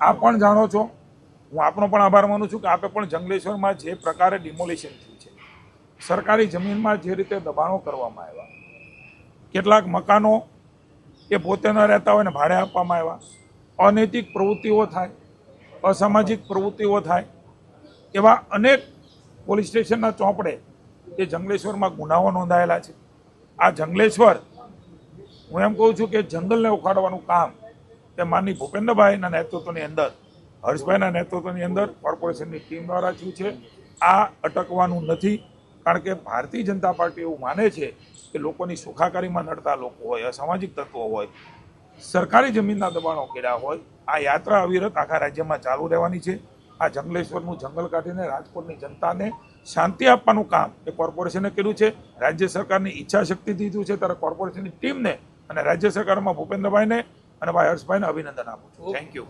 આપ પણ જાણો છો, હું આપનો પણ આભાર માનું છું કે આપે પણ જંગલેશ્વરમાં જે પ્રકારે ડિમોલિશન થયું છે, સરકારી જમીનમાં જે રીતે દબાણો કરવામાં આવ્યા, કેટલાક મકાનો એ પોતે ન રહેતા હોય ને ભાડે આપવામાં આવ્યા, અનૈતિક પ્રવૃત્તિઓ થાય, અસામાજિક પ્રવૃત્તિઓ થાય, એવા અનેક પોલીસ સ્ટેશનના ચોપડે એ જંગલેશ્વરમાં ગુનાઓ નોંધાયેલા છે. આ જંગલેશ્વર, હું એમ કહું છું કે જંગલને ઉખાડવાનું કામ તે માનની ભૂપેન્દ્રભાઈના નેતૃત્વની અંદર, હર્ષભાઈના નેતૃત્વની અંદર કોર્પોરેશનની ટીમ દ્વારા થયું છે. આ અટકવાનું નથી, કારણ કે ભારતીય જનતા પાર્ટી એવું માને છે કે લોકોની સુખાકારીમાં નડતા લોકો હોય, અસામાજિક તત્વો હોય, સરકારી જમીનના દબાણો કર્યા હોય, આ યાત્રા અવિરત આખા રાજ્યમાં ચાલુ રહેવાની છે. આ જંગલેશ્વરનું જંગલ કાઢીને રાજકોટની જનતાને શાંતિ આપવાનું કામ એ કોર્પોરેશને કર્યું છે. રાજ્ય સરકારની ઈચ્છા શક્તિથી દીધું છે, ત્યારે કોર્પોરેશનની ટીમને અને રાજ્ય સરકારમાં ભૂપેન્દ્રભાઈને અને ભાઈ હર્ષભાઈને અભિનંદન આપું છું. Thank you.